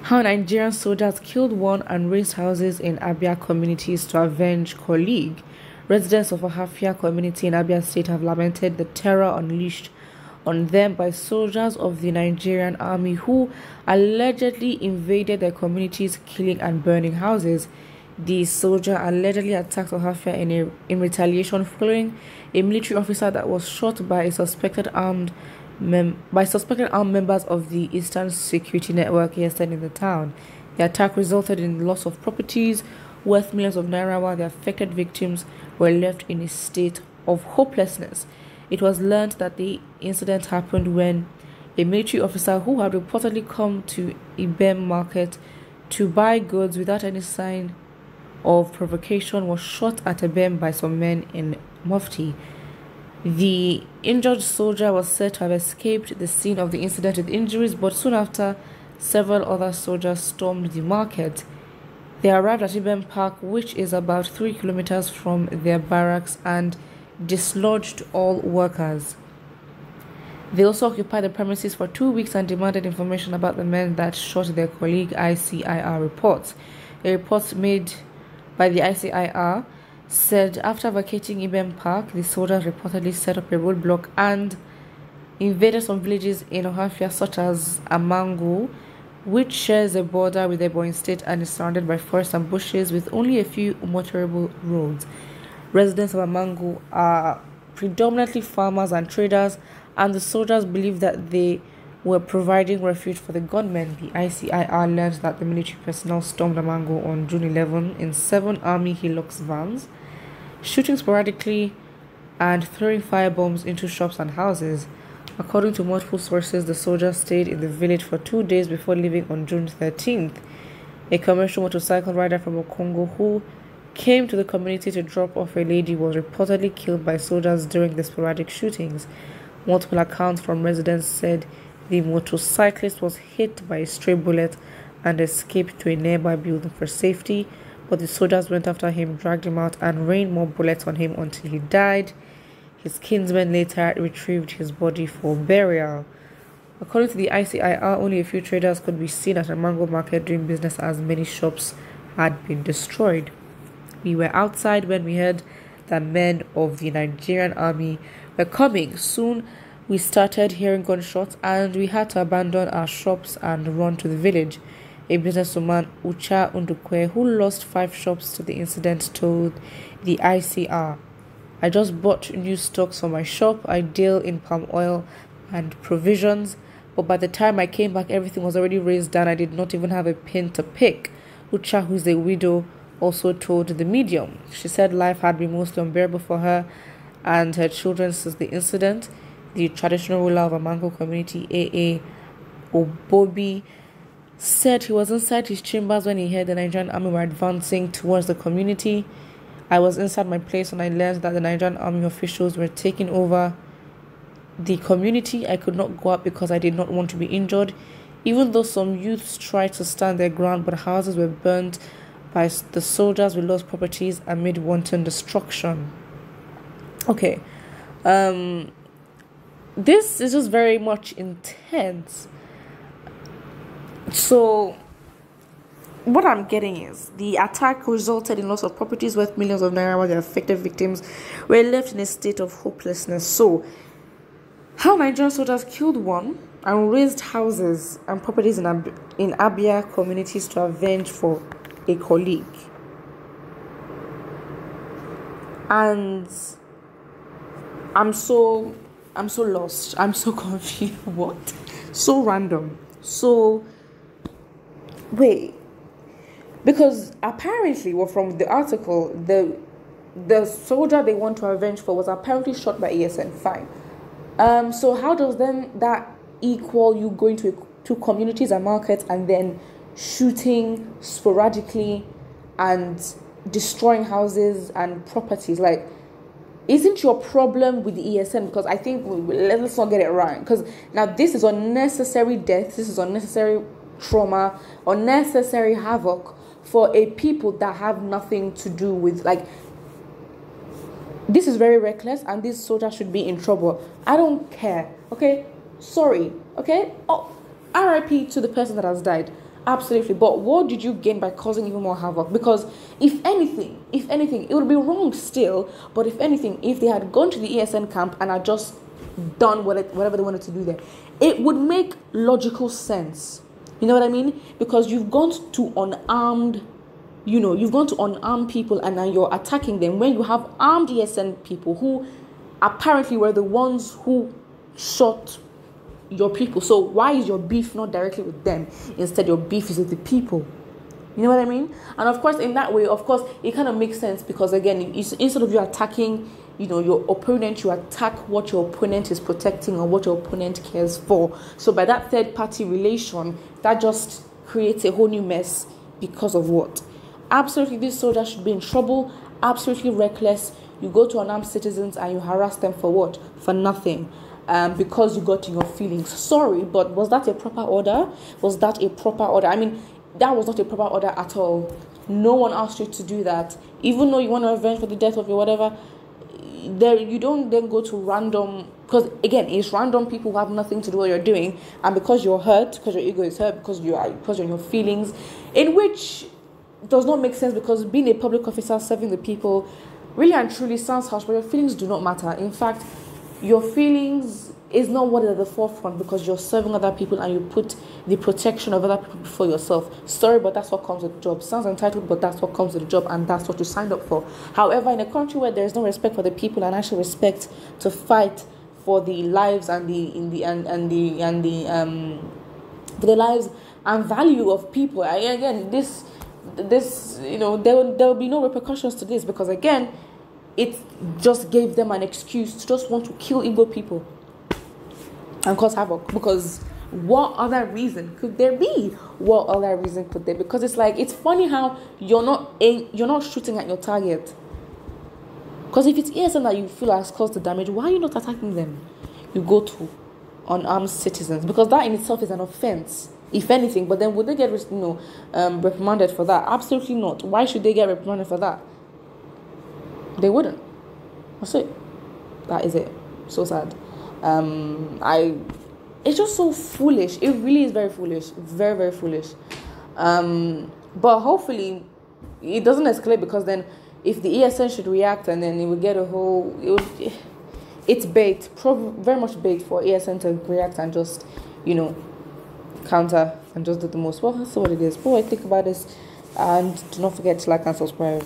How Nigerian soldiers killed one and razed houses in Abia communities to avenge colleague. Residents of a Hafia community in Abia State have lamented the terror unleashed on them by soldiers of the Nigerian army who allegedly invaded their communities, killing and burning houses. The soldier allegedly attacked Ohafia in retaliation following a military officer that was shot by suspected armed members of the Eastern Security Network yesterday in the town. The attack resulted in loss of properties worth millions of naira, while the affected victims were left in a state of hopelessness. It was learned that the incident happened when a military officer who had reportedly come to IBEM market to buy goods without any sign of provocation was shot at IBEM by some men in mufti. The injured soldier was said to have escaped the scene of the incident with injuries, but soon after, several other soldiers stormed the market. They arrived at IBEM Park, which is about 3 kilometers from their barracks, and dislodged all workers. They also occupied the premises for 2 weeks and demanded information about the men that shot their colleague, ICIR reports. A report made by the ICIR said after vacating IBEM Park, the soldiers reportedly set up a roadblock and invaded some villages in Ohafia such as Amango, which shares a border with Ebonyi State and is surrounded by forests and bushes with only a few motorable roads. Residents of Amango are predominantly farmers and traders, and the soldiers believe that they were providing refuge for the gunmen. The ICIR learned that the military personnel stormed Amango on June 11 in 7 Army Hilux vans, shooting sporadically and throwing firebombs into shops and houses. According to multiple sources, the soldiers stayed in the village for 2 days before leaving on June 13th. A commercial motorcycle rider from Okongo who came to the community to drop off a lady was reportedly killed by soldiers during the sporadic shootings. Multiple accounts from residents said the motorcyclist was hit by a stray bullet and escaped to a nearby building for safety, but the soldiers went after him, dragged him out, and rained more bullets on him until he died. His kinsmen later retrieved his body for burial. According to the ICIR, only a few traders could be seen at a mango market doing business as many shops had been destroyed. We were outside when we heard that men of the Nigerian army were coming. Soon we started hearing gunshots and we had to abandon our shops and run to the village. A businesswoman, CHA0S, who lost 5 shops to the incident, told the ICR, "I just bought new stocks for my shop. I deal in palm oil and provisions, but by the time I came back, everything was already raised down. I did not even have a pin to pick." Ucha, who is a widow, also told the medium. She said life had been mostly unbearable for her and her children since the incident. The traditional ruler of Amango community, A.A. Obobi, said he was inside his chambers when he heard the Nigerian army were advancing towards the community. "I was inside my place when I learned that the Nigerian army officials were taking over the community. I could not go out because I did not want to be injured. Even though some youths tried to stand their ground, but houses were burned by the soldiers, we lost properties amid wanton destruction." Okay, this is just very much intense. So what I'm getting is the attack resulted in loss of properties worth millions of naira, while the affected victims were left in a state of hopelessness. So how Nigerian soldiers killed one and razed houses and properties in Abia communities to avenge for a colleague. And I'm so lost. I'm so confused. What? So random. So wait. Because apparently, well, from the article, the soldier they want to avenge for was apparently shot by ASN. Fine. So how does then that equal you going to communities and markets and then shooting sporadically and destroying houses and properties? Like, isn't your problem with the ESN? Because I think let's not get it wrong. Because now this is unnecessary death. This is unnecessary trauma, unnecessary havoc for a people that have nothing to do with, like, this is very reckless and this soldier should be in trouble. I don't care. Okay, sorry. Okay, oh, RIP to the person that has died. Absolutely. But what did you gain by causing even more havoc? Because if anything, it would be wrong still. But if anything, if they had gone to the ESN camp and had just done whatever they wanted to do there, it would make logical sense. You know what I mean? Because you've gone to unarmed, you've gone to unarmed people and now you're attacking them when you have armed ESN people who apparently were the ones who shot your people. So why is your beef not directly with them? Instead, your beef is with the people. You know what I mean? And of course, in that way, of course, it kind of makes sense because again, instead of you attacking, your opponent, you attack what your opponent is protecting or what your opponent cares for. So by that third party relation, that just creates a whole new mess because of what? Absolutely, this soldier should be in trouble. Absolutely reckless. You go to unarmed citizens and you harass them for what? For nothing. Because you got in your feelings. Sorry, but was that a proper order? Was that a proper order? I mean, that was not a proper order at all. No one asked you to do that. Even though you want to revenge for the death of your whatever, there you don't then go to random, because again, it's random people who have nothing to do with what you're doing, and because you're hurt, because your ego is hurt, because you're in your feelings, in which does not make sense, because being a public officer serving the people really and truly sounds harsh, but your feelings do not matter. In fact, your feelings is not what is at the forefront because you're serving other people and you put the protection of other people before yourself. Sorry, but that's what comes with the job. Sounds entitled, but that's what comes with the job and that's what you signed up for. However, in a country where there is no respect for the people and actual respect to fight for the lives and for the lives and value of people, again, this there will be no repercussions to this because again, it just gave them an excuse to just want to kill Igbo people and cause havoc. Because what other reason could there be? What other reason could there be? Because it's funny how you're not shooting at your target. Because if it's ESN that you feel has caused the damage, why are you not attacking them? You go to unarmed citizens because that in itself is an offense, if anything. But then would they get reprimanded for that? Absolutely not. Why should they get reprimanded for that? They wouldn't. That's it. That is it. So sad. It's just so foolish. It really is very foolish. Very, very foolish. But hopefully it doesn't escalate because then if the ESN should react and then it would get it's bait. Very much bait for ESN to react and just, counter and just do the most. Well, that's what it is. Before I think about this, and do not forget to like and subscribe.